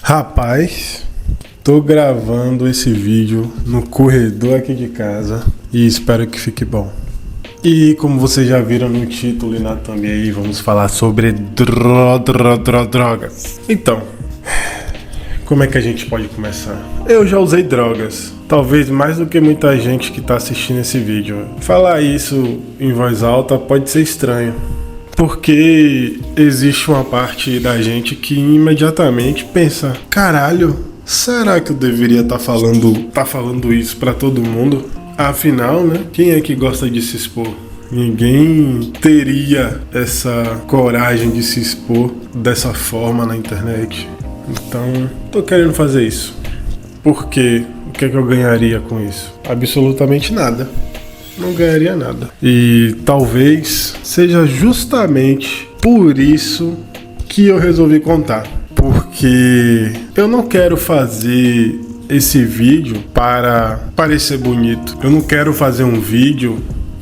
Rapaz, tô gravando esse vídeo no corredor aqui de casa e espero que fique bom. E como vocês já viram no título e na thumbnail, vamos falar sobre drogas. Então, como é que a gente pode começar? Eu já usei drogas, talvez mais do que muita gente que tá assistindo esse vídeo. Falar isso em voz alta pode ser estranho, porque existe uma parte da gente que imediatamente pensa: caralho, será que eu deveria estar falando isso pra todo mundo? Afinal, né? Quem é que gosta de se expor? Ninguém teria essa coragem de se expor dessa forma na internet. Então, tô querendo fazer isso. Por quê? O que é que eu ganharia com isso? Absolutamente nada. Não ganharia nada. E talvez seja justamente por isso que eu resolvi contar. Porque eu não quero fazer esse vídeo para parecer bonito. Eu não quero fazer um vídeo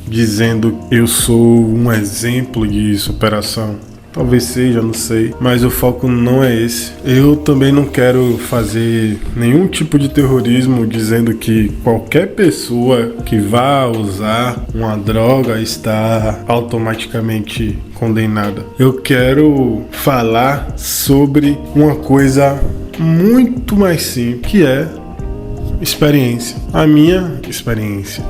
dizendo que eu sou um exemplo de superação. Talvez seja, não sei, mas o foco não é esse. Eu também não quero fazer nenhum tipo de terrorismo dizendo que qualquer pessoa que vá usar uma droga está automaticamente condenada. Eu quero falar sobre uma coisa muito mais simples, que é experiência. A minha experiência.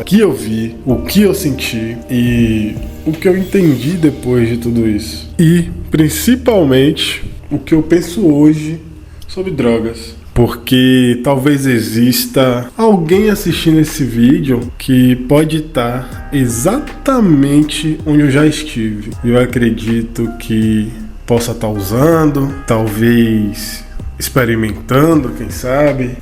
Que eu vi, o que eu senti e o que eu entendi depois de tudo isso. E, principalmente, o que eu penso hoje sobre drogas. Porque talvez exista alguém assistindo esse vídeo que pode estar exatamente onde eu já estive. Eu acredito que possa estar usando, talvez experimentando, quem sabe.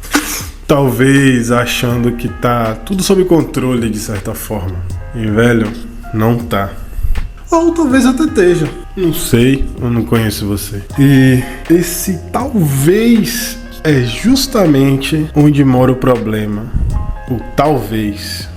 Talvez achando que tá tudo sob controle de certa forma. E, velho, não tá. Ou talvez até esteja. Não sei, eu não conheço você. E esse talvez é justamente onde mora o problema. O talvez.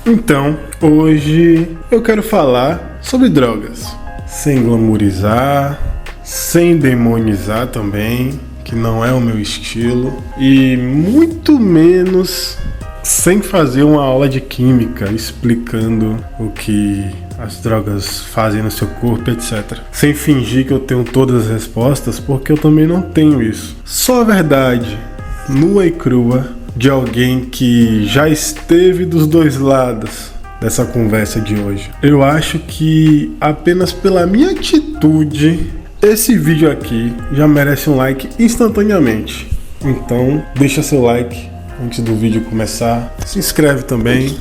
Então, hoje eu quero falar sobre drogas. Sem glamourizar, sem demonizar também, que não é o meu estilo, e muito menos sem fazer uma aula de química explicando o que as drogas fazem no seu corpo, etc. Sem fingir que eu tenho todas as respostas, porque eu também não tenho isso. Só a verdade nua e crua de alguém que já esteve dos dois lados dessa conversa de hoje. Eu acho que apenas pela minha atitude, esse vídeo aqui já merece um like instantaneamente. Então, deixa seu like antes do vídeo começar. Se inscreve também,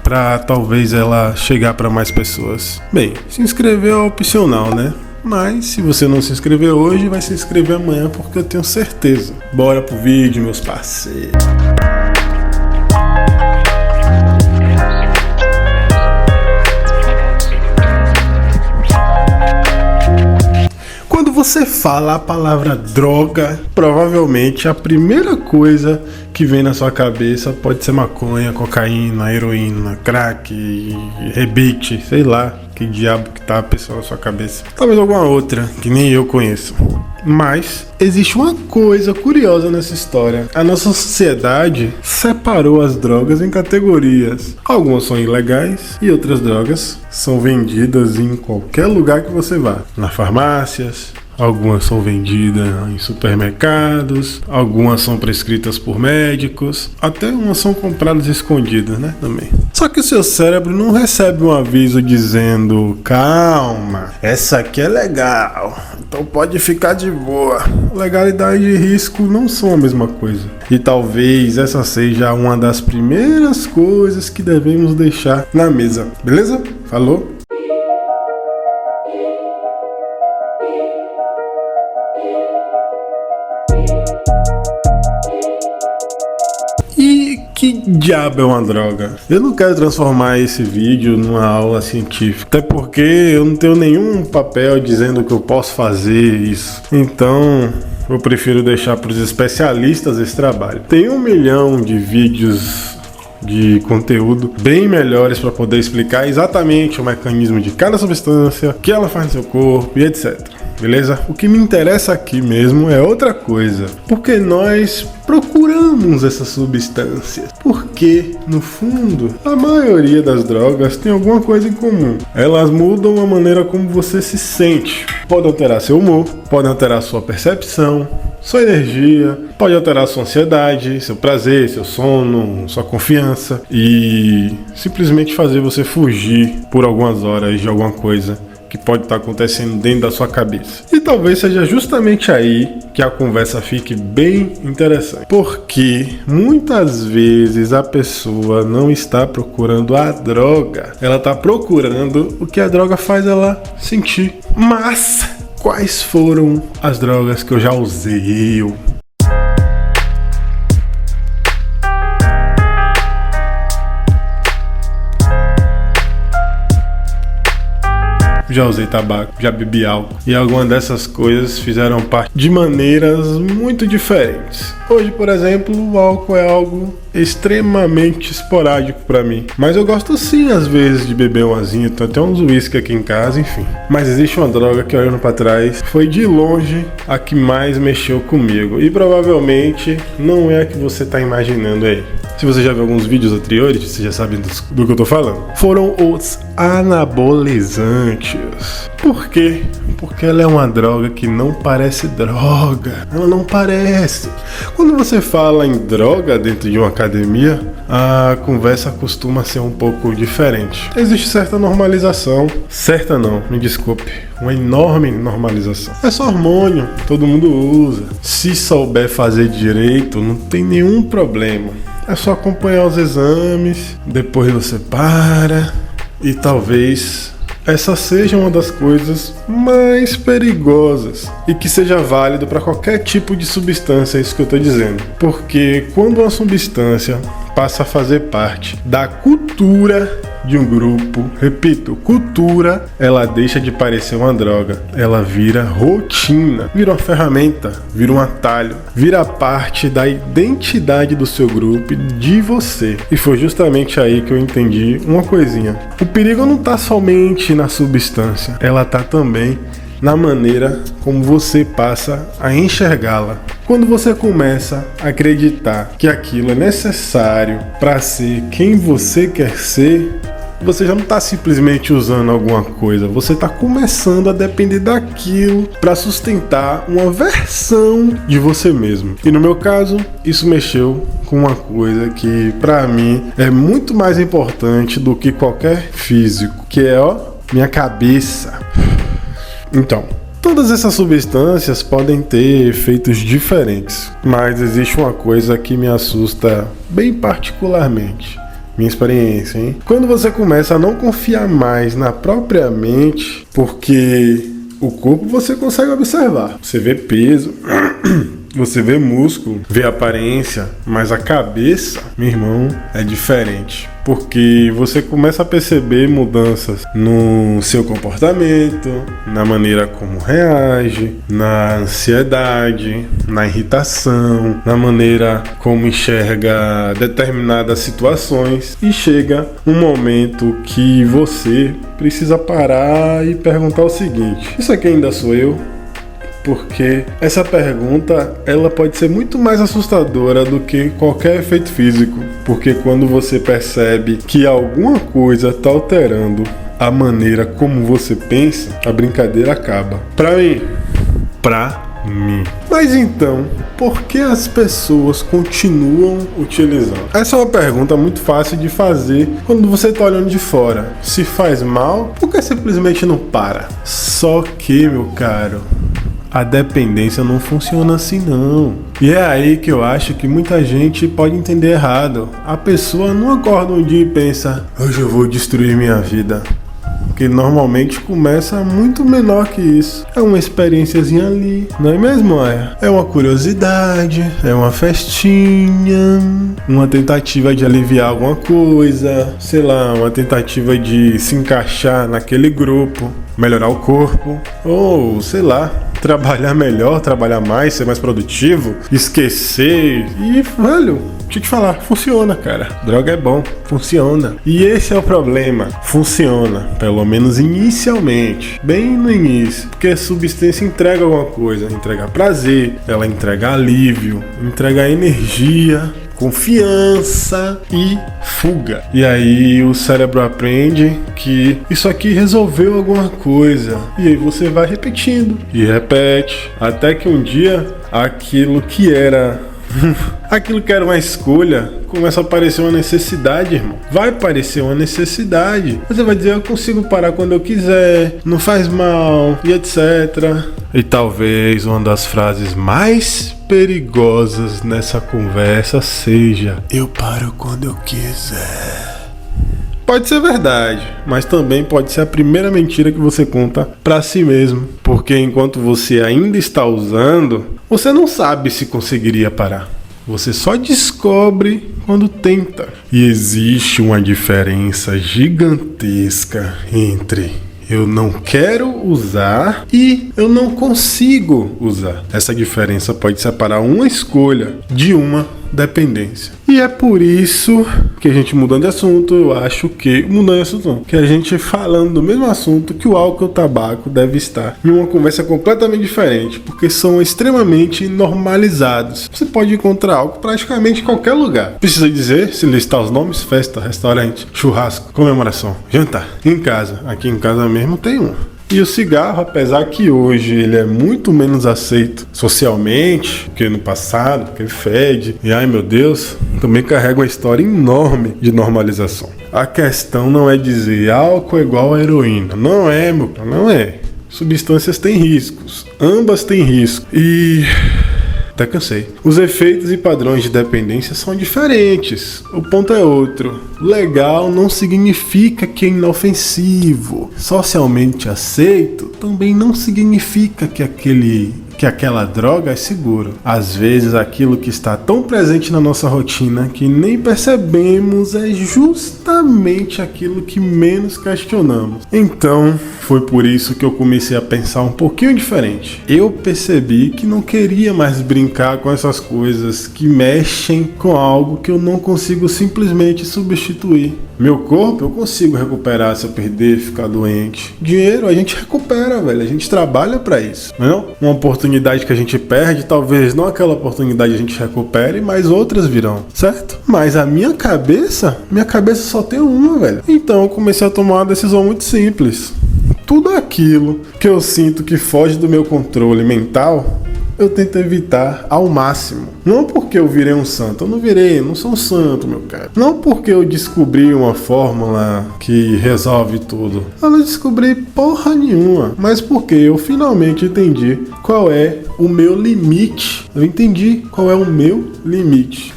para talvez ela chegar para mais pessoas. Bem, se inscrever é opcional, né? Mas se você não se inscrever hoje, vai se inscrever amanhã, porque eu tenho certeza. Bora pro vídeo, meus parceiros. Quando você fala a palavra droga, provavelmente a primeira coisa que vem na sua cabeça pode ser maconha, cocaína, heroína, crack, rebite, sei lá que diabo que tá a pessoa na sua cabeça. Talvez alguma outra que nem eu conheço. Mas existe uma coisa curiosa nessa história. A nossa sociedade separou as drogas em categorias. Algumas são ilegais e outras drogas são vendidas em qualquer lugar que você vá. Nas farmácias, algumas são vendidas em supermercados, algumas são prescritas por médicos, até umas são compradas escondidas, né, também. Só que o seu cérebro não recebe um aviso dizendo: calma, essa aqui é legal, então pode ficar de boa. Legalidade e risco não são a mesma coisa. E talvez essa seja uma das primeiras coisas que devemos deixar na mesa. Beleza? Falou? E que diabo é uma droga? Eu não quero transformar esse vídeo numa aula científica, até porque eu não tenho nenhum papel dizendo que eu posso fazer isso. Então, eu prefiro deixar para os especialistas esse trabalho. Tem 1 milhão de vídeos de conteúdo bem melhores para poder explicar exatamente o mecanismo de cada substância, o que ela faz no seu corpo e etc. beleza? O que me interessa aqui mesmo é outra coisa. Porque nós procuramos essas substâncias. Porque, no fundo, a maioria das drogas tem alguma coisa em comum. Elas mudam a maneira como você se sente. Pode alterar seu humor, pode alterar sua percepção, sua energia, pode alterar sua ansiedade, seu prazer, seu sono, sua confiança e simplesmente fazer você fugir por algumas horas de alguma coisa que pode estar acontecendo dentro da sua cabeça. E talvez seja justamente aí que a conversa fique bem interessante. Porque muitas vezes a pessoa não está procurando a droga, ela está procurando o que a droga faz ela sentir. Mas quais foram as drogas que eu já usei? Já usei tabaco, já bebi álcool. E algumas dessas coisas fizeram parte de maneiras muito diferentes. Hoje, por exemplo, o álcool é algo extremamente esporádico pra mim. Mas eu gosto sim, às vezes, de beber um azinho. Tem até uns whisky aqui em casa, enfim. Mas existe uma droga que, olhando pra trás, foi de longe a que mais mexeu comigo. E provavelmente não é a que você tá imaginando aí. Se você já viu alguns vídeos anteriores, você já sabe do que eu tô falando. Foram os anabolizantes. Por quê? Porque ela é uma droga que não parece droga. Ela não parece. Quando você fala em droga dentro de uma academia, a conversa costuma ser um pouco diferente. Existe certa normalização. Certa não, me desculpe. Uma enorme normalização. É só hormônio, todo mundo usa. Se souber fazer direito, não tem nenhum problema. É só acompanhar os exames, depois você para e talvez essa seja uma das coisas mais perigosas e que seja válido para qualquer tipo de substância, é isso que eu estou dizendo. Porque quando uma substância passa a fazer parte da cultura de um grupo, repito, cultura, ela deixa de parecer uma droga, ela vira rotina, vira uma ferramenta, vira um atalho, vira parte da identidade do seu grupo e de você. E foi justamente aí que eu entendi uma coisinha. O perigo não tá somente na substância, ela tá também na maneira como você passa a enxergá-la. Quando você começa a acreditar que aquilo é necessário para ser quem você quer ser, você já não está simplesmente usando alguma coisa, você está começando a depender daquilo para sustentar uma versão de você mesmo. E no meu caso, isso mexeu com uma coisa que para mim é muito mais importante do que qualquer físico, que é minha cabeça. Então, todas essas substâncias podem ter efeitos diferentes, mas existe uma coisa que me assusta bem particularmente. Minha experiência, hein? Quando você começa a não confiar mais na própria mente, porque o corpo você consegue observar. Você vê peso, você vê músculo, vê aparência, mas a cabeça, meu irmão, é diferente. Porque você começa a perceber mudanças no seu comportamento, na maneira como reage, na ansiedade, na irritação, na maneira como enxerga determinadas situações. E chega um momento que você precisa parar e perguntar o seguinte: isso aqui ainda sou eu? Porque essa pergunta, ela pode ser muito mais assustadora do que qualquer efeito físico. Porque quando você percebe que alguma coisa está alterando a maneira como você pensa, a brincadeira acaba. Pra mim. Mas então, por que as pessoas continuam utilizando? Essa é uma pergunta muito fácil de fazer quando você está olhando de fora. Se faz mal, por que simplesmente não para? Só que, meu caro, a dependência não funciona assim não. E é aí que eu acho que muita gente pode entender errado. A pessoa não acorda um dia e pensa: hoje eu vou destruir minha vida. Porque normalmente começa muito menor que isso. É uma experiênciazinha ali, não é mesmo, Aya? É uma curiosidade, é uma festinha, uma tentativa de aliviar alguma coisa, sei lá, uma tentativa de se encaixar naquele grupo, melhorar o corpo, ou sei lá, trabalhar melhor, trabalhar mais, ser mais produtivo, esquecer. E, velho, deixa eu te falar, funciona, cara. Droga é bom, funciona. E esse é o problema. Funciona, pelo menos inicialmente, bem no início. Porque a substância entrega alguma coisa, entrega prazer, ela entrega alívio, entrega energia, confiança e fuga. E aí o cérebro aprende que isso aqui resolveu alguma coisa. E aí você vai repetindo e repete, até que um dia aquilo que era uma escolha começa a parecer uma necessidade, irmão. Vai parecer uma necessidade. Você vai dizer, eu consigo parar quando eu quiser, não faz mal, e etc. E talvez uma das frases mais perigosas nessa conversa seja: eu paro quando eu quiser. Pode ser verdade, mas também pode ser a primeira mentira que você conta pra si mesmo. Porque enquanto você ainda está usando, você não sabe se conseguiria parar. Você só descobre quando tenta. E existe uma diferença gigantesca entre eu não quero usar e eu não consigo usar. Essa diferença pode separar uma escolha de uma dependência. E é por isso que a gente, mudando de assunto, eu acho que, mudando de assunto não, que a gente falando do mesmo assunto, que o álcool e o tabaco deve estar em uma conversa completamente diferente, porque são extremamente normalizados. Você pode encontrar álcool praticamente em qualquer lugar. Precisa dizer, se listar os nomes: festa, restaurante, churrasco, comemoração, jantar. Em casa, aqui em casa mesmo tem um. E o cigarro, apesar que hoje ele é muito menos aceito socialmente que no passado, porque ele fede, e ai meu Deus, também carrega uma história enorme de normalização. A questão não é dizer álcool é igual a heroína. Não é, meu cara, não é. Substâncias têm riscos, ambas têm risco. E até cansei. Os efeitos e padrões de dependência são diferentes. O ponto é outro. Legal não significa que é inofensivo. Socialmente aceito também não significa que aquela droga é seguro. Às vezes aquilo que está tão presente na nossa rotina que nem percebemos é justamente aquilo que menos questionamos. Então, foi por isso que eu comecei a pensar um pouquinho diferente. Eu percebi que não queria mais brincar com essas coisas que mexem com algo que eu não consigo simplesmente substituir. Meu corpo eu consigo recuperar se eu perder, ficar doente. Dinheiro a gente recupera, velho. A gente trabalha pra isso, não? Uma oportunidade que a gente perde, talvez não aquela oportunidade a gente recupere, mas outras virão, certo? Mas a minha cabeça só tem uma, velho. Então eu comecei a tomar uma decisão muito simples. Tudo aquilo que eu sinto que foge do meu controle mental, eu tento evitar ao máximo. Não porque eu virei um santo, eu não sou um santo, meu cara. Não porque eu descobri uma fórmula que resolve tudo. Eu não descobri porra nenhuma, mas porque eu finalmente entendi qual é o meu limite. Eu entendi qual é o meu limite.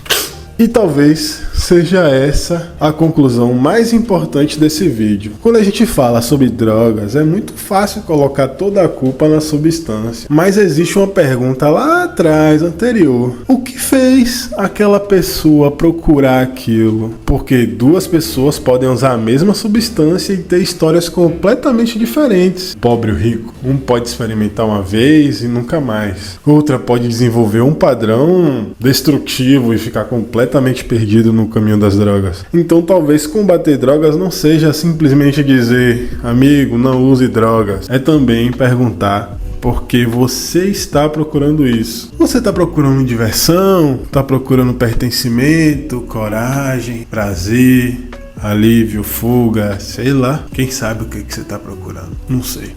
E talvez seja essa a conclusão mais importante desse vídeo. Quando a gente fala sobre drogas, é muito fácil colocar toda a culpa na substância. Mas existe uma pergunta lá atrás, anterior. O que fez aquela pessoa procurar aquilo? Porque duas pessoas podem usar a mesma substância e ter histórias completamente diferentes. Pobre ou rico. Um pode experimentar uma vez e nunca mais. Outra pode desenvolver um padrão destrutivo e ficar completamente perdido no caminho das drogas. Então talvez combater drogas não seja simplesmente dizer, amigo, não use drogas. É também perguntar por que você está procurando isso. Você está procurando diversão? Está procurando pertencimento, coragem, prazer, alívio, fuga, sei lá. Quem sabe o que você está procurando? Não sei.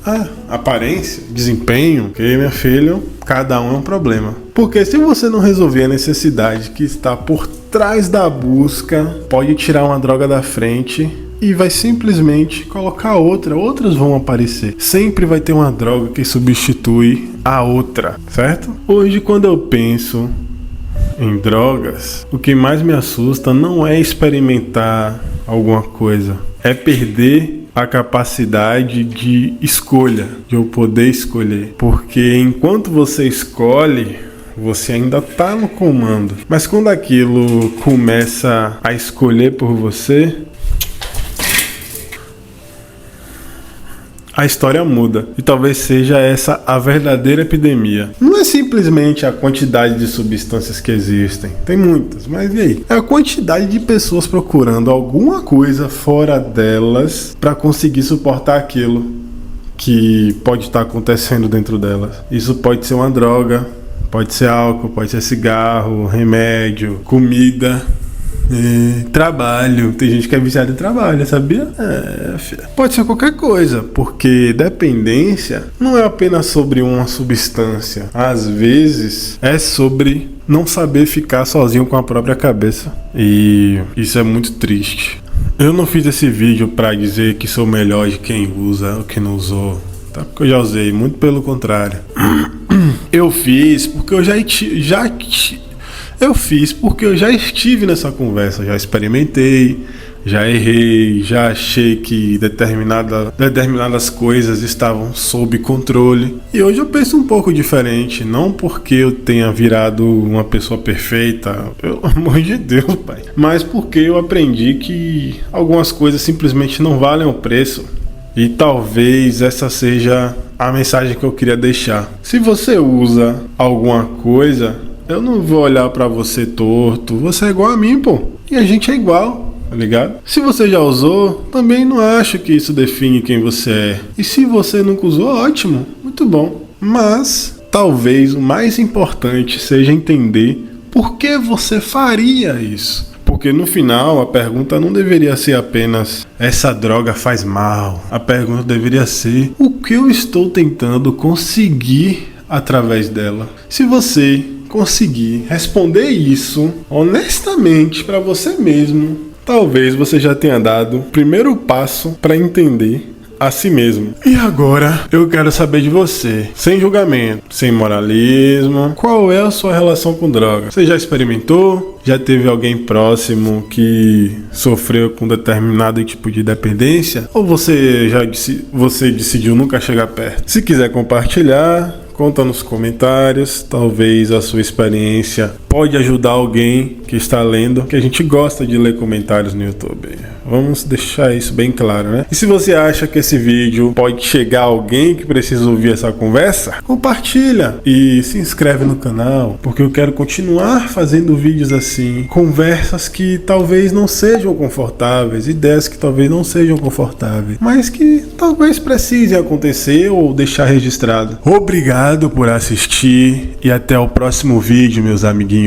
Aparência, desempenho, porque, minha filha, cada um é um problema. Porque se você não resolver a necessidade que está por trás da busca, pode tirar uma droga da frente e vai simplesmente colocar outra. Outras vão aparecer. Sempre vai ter uma droga que substitui a outra, certo? Hoje, quando eu penso em drogas, o que mais me assusta não é experimentar alguma coisa, é perder a capacidade de escolha, de eu poder escolher. Porque enquanto você escolhe, você ainda está no comando. Mas quando aquilo começa a escolher por você, a história muda. E talvez seja essa a verdadeira epidemia. Não é simplesmente a quantidade de substâncias que existem. Tem muitas, mas e aí? É a quantidade de pessoas procurando alguma coisa fora delas para conseguir suportar aquilo que pode estar acontecendo dentro delas. Isso pode ser uma droga, pode ser álcool, pode ser cigarro, remédio, comida, trabalho. Tem gente que é viciada em trabalho, sabia? Pode ser qualquer coisa, porque dependência não é apenas sobre uma substância. Às vezes é sobre não saber ficar sozinho com a própria cabeça. E isso é muito triste. Eu não fiz esse vídeo pra dizer que sou melhor de quem usa ou quem não usou, tá? Porque eu já usei, muito pelo contrário. Eu fiz porque eu já estive nessa conversa, já experimentei, já errei, já achei que determinadas coisas estavam sob controle. E hoje eu penso um pouco diferente, não porque eu tenha virado uma pessoa perfeita, pelo amor de Deus, pai, mas porque eu aprendi que algumas coisas simplesmente não valem o preço. E talvez essa seja a mensagem que eu queria deixar. Se você usa alguma coisa, eu não vou olhar pra você torto. Você é igual a mim, pô. E a gente é igual, tá ligado? Se você já usou, também não acho que isso define quem você é. E se você nunca usou, ótimo, muito bom. Mas talvez o mais importante seja entender por que você faria isso. Porque no final a pergunta não deveria ser apenas essa droga faz mal. A pergunta deveria ser o que eu estou tentando conseguir através dela. Se você conseguir responder isso honestamente para você mesmo, talvez você já tenha dado o primeiro passo para entender a si mesmo. E agora eu quero saber de você, sem julgamento, sem moralismo, qual é a sua relação com droga? Você já experimentou? Já teve alguém próximo que sofreu com determinado tipo de dependência? Ou você decidiu nunca chegar perto? Se quiser compartilhar, conta nos comentários. Talvez a sua experiência pode ajudar alguém que está lendo, que a gente gosta de ler comentários no YouTube. Vamos deixar isso bem claro, né? E se você acha que esse vídeo pode chegar a alguém que precisa ouvir essa conversa, compartilha e se inscreve no canal, porque eu quero continuar fazendo vídeos assim, conversas que talvez não sejam confortáveis, ideias que talvez não sejam confortáveis, mas que talvez precisem acontecer ou deixar registrado. Obrigado por assistir e até o próximo vídeo, meus amiguinhos.